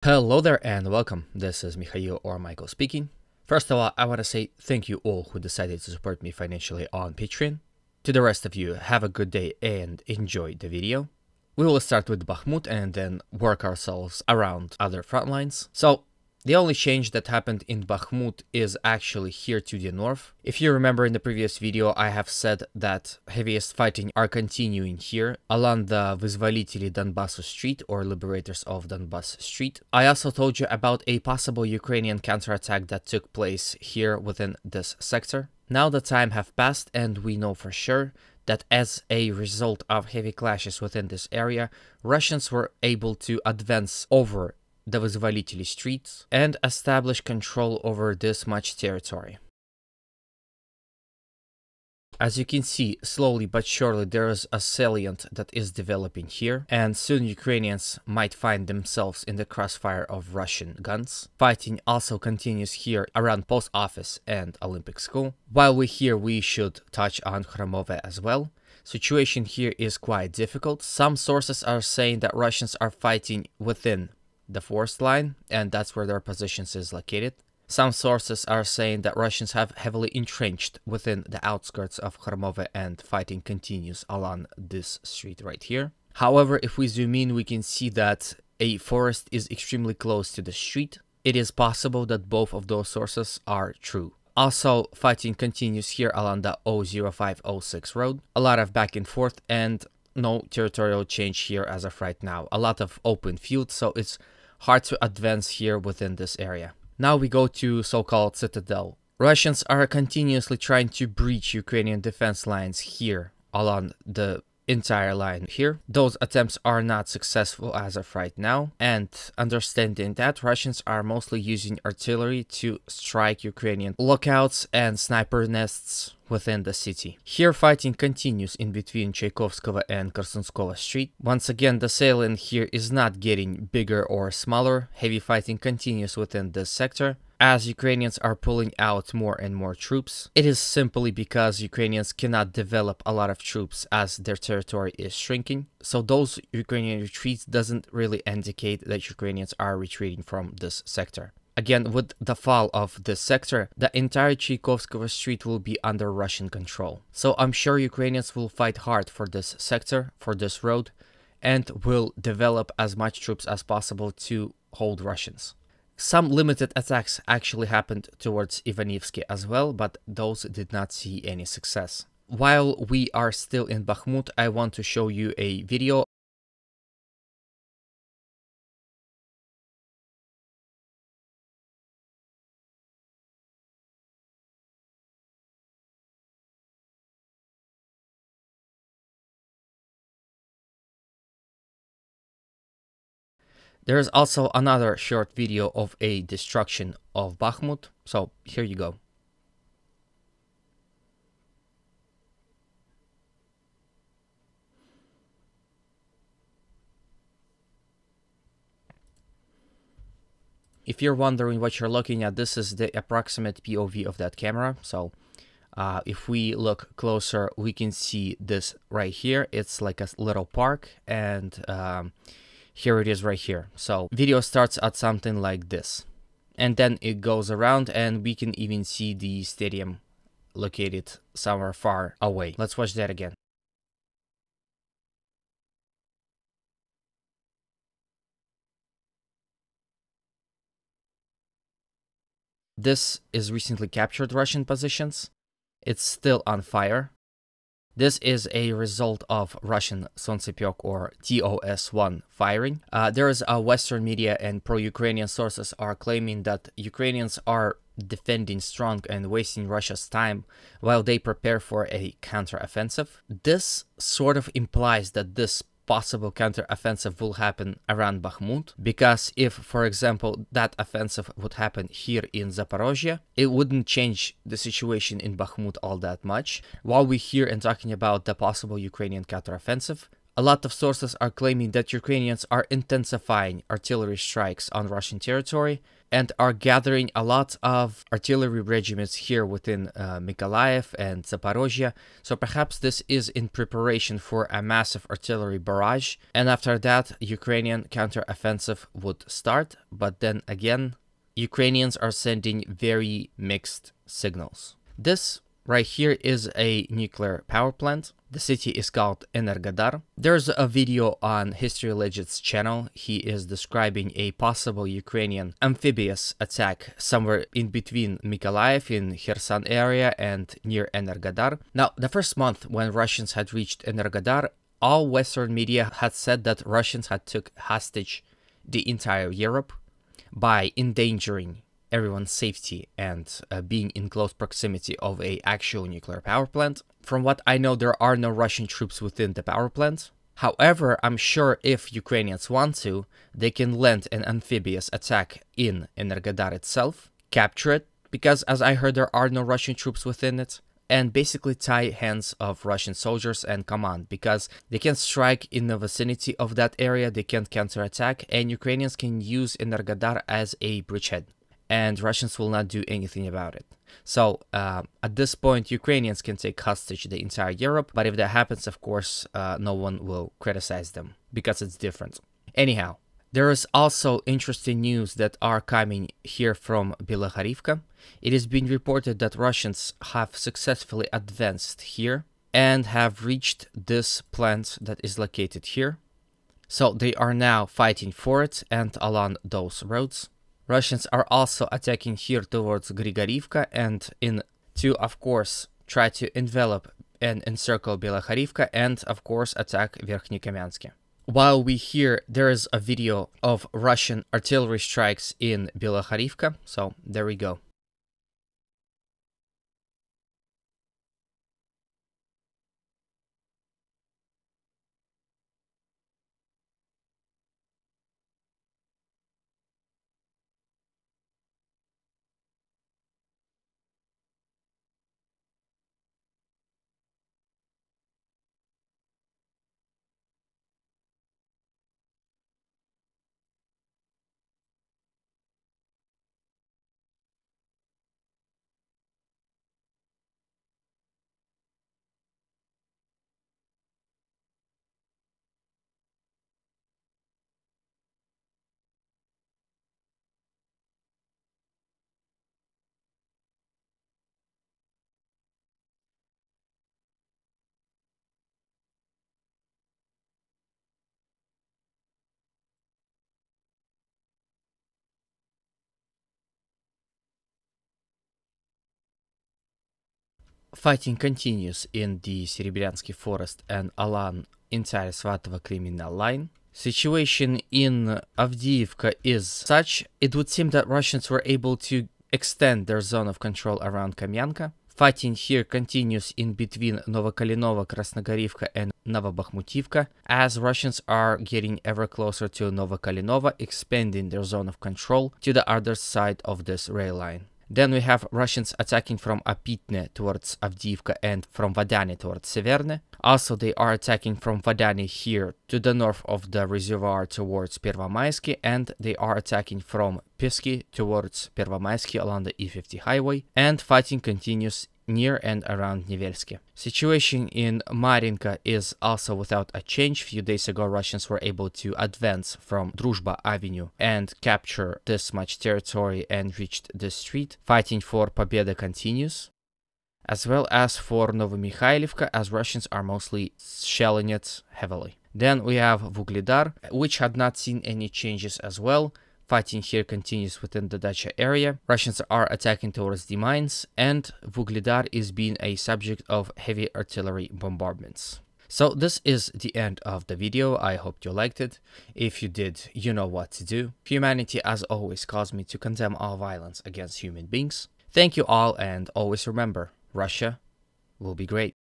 Hello there and welcome. This is Mikhail or Michael speaking. First of all, I want to say thank you all who decided to support me financially on Patreon. To the rest of you, have a good day and enjoy the video. We will start with Bakhmut and then work ourselves around other front lines. So, the only change that happened in Bakhmut is actually here to the north. If you remember in the previous video, I have said that heaviest fighting are continuing here along the Vyzvoliteli Donbass Street or Liberators of Donbass Street. I also told you about a possible Ukrainian counterattack that took place here within this sector. Now the time have passed and we know for sure that as a result of heavy clashes within this area, Russians were able to advance over the Vyzvoliteli streets and establish control over this much territory. As you can see, slowly but surely there is a salient that is developing here, and soon Ukrainians might find themselves in the crossfire of Russian guns. Fighting also continues here around Post Office and Olympic School. While we're here, we should touch on Khromove as well. Situation here is quite difficult. Some sources are saying that Russians are fighting within the forest line, and that's where their positions is located. Some sources are saying that Russians have heavily entrenched within the outskirts of Khromove and fighting continues along this street right here. However, if we zoom in, we can see that a forest is extremely close to the street. It is possible that both of those sources are true. Also, fighting continues here along the 00506 road. A lot of back and forth and no territorial change here as of right now. A lot of open field, so it's hard to advance here within this area. Now we go to so-called Citadel. Russians are continuously trying to breach Ukrainian defense lines here along the entire line here. Those attempts are not successful as of right now, and understanding that, Russians are mostly using artillery to strike Ukrainian lookouts and sniper nests within the city. Here fighting continues in between Tchaikovskого and Korsunskova Street. Once again, the salient here is not getting bigger or smaller. Heavy fighting continues within this sector. As Ukrainians are pulling out more and more troops, it is simply because Ukrainians cannot develop a lot of troops as their territory is shrinking. So those Ukrainian retreats doesn't really indicate that Ukrainians are retreating from this sector. Again, with the fall of this sector, the entire Tchaikovskого Street will be under Russian control. So I'm sure Ukrainians will fight hard for this sector, for this road, and will develop as much troops as possible to hold Russians. Some limited attacks actually happened towards Ivanivsky as well, but those did not see any success. While we are still in Bakhmut, I want to show you a video. There is also another short video of a destruction of Bakhmut, so here you go. If you're wondering what you're looking at, this is the approximate POV of that camera. So if we look closer, we can see this right here. It's like a little park, and here it is right here. So video starts at something like this, and then it goes around and we can even see the stadium located somewhere far away. Let's watch that again. This is recently captured Russian positions. It's still on fire. This is a result of Russian Solntsepek or TOS-1 firing. There is a Western media and pro-Ukrainian sources are claiming that Ukrainians are defending strong and wasting Russia's time while they prepare for a counteroffensive. This sort of implies that this possible counteroffensive will happen around Bakhmut, because if, for example, that offensive would happen here in Zaporozhye, it wouldn't change the situation in Bakhmut all that much. While we're here and talking about the possible Ukrainian counteroffensive, A lot of sources are claiming that Ukrainians are intensifying artillery strikes on Russian territory and are gathering a lot of artillery regiments here within Mykolaiv and Zaporozhye. So perhaps this is in preparation for a massive artillery barrage, and after that Ukrainian counteroffensive would start. But then again, Ukrainians are sending very mixed signals. This right here is a nuclear power plant. The city is called Energodar. There's a video on History Legends channel. He is describing a possible Ukrainian amphibious attack somewhere in between Mykolaiv in Kherson area and near Energodar. Now, the first month when Russians had reached Energodar, all Western media had said that Russians had took hostage the entire Europe by endangering everyone's safety and being in close proximity of a actual nuclear power plant. From what I know, there are no Russian troops within the power plant. However, I'm sure if Ukrainians want to, they can land an amphibious attack in Energodar itself, capture it, because as I heard, there are no Russian troops within it, and basically tie hands of Russian soldiers and command, because they can strike in the vicinity of that area, they can counterattack, and Ukrainians can use Energodar as a bridgehead, and Russians will not do anything about it. So at this point, Ukrainians can take hostage the entire Europe, but if that happens, of course, no one will criticize them because it's different. Anyhow, there is also interesting news that are coming here from Bilohorivka. It has been reported that Russians have successfully advanced here and have reached this plant that is located here. So they are now fighting for it and along those roads. Russians are also attacking here towards Grigorivka and to, of course, try to envelop and encircle Bilohorivka and, of course, attack Verkhnykamiansk. While we hear, there is a video of Russian artillery strikes in Bilohorivka, so there we go. Fighting continues in the Serebryansky forest and along entire Svatovo criminal line. Situation in Avdiivka is such, it would seem that Russians were able to extend their zone of control around Kamyanka. Fighting here continues in between Novokalinovo, Krasnogorivka and Novobakhmutivka, as Russians are getting ever closer to Novokalinovo, expanding their zone of control to the other side of this rail line. Then we have Russians attacking from Apitne towards Avdiivka and from Vodane towards Severne. Also, they are attacking from Vodane here to the north of the reservoir towards Pervomaisky, and they are attacking from Pisky towards Pervomaisky along the E50 highway, and fighting continues near and around Nevelsky. Situation in Marinka is also without a change. Few days ago, Russians were able to advance from Druzhba Avenue and capture this much territory and reached the street. Fighting for Pobeda continues, as well as for Novomikhailivka, as Russians are mostly shelling it heavily. Then we have Vuglidar, which had not seen any changes as well. Fighting here continues within the Dacha area. Russians are attacking towards the mines, and Vuglidar is being a subject of heavy artillery bombardments. So this is the end of the video. I hope you liked it. If you did, you know what to do. Humanity, as always, calls me to condemn all violence against human beings. Thank you all, and always remember, Russia will be great.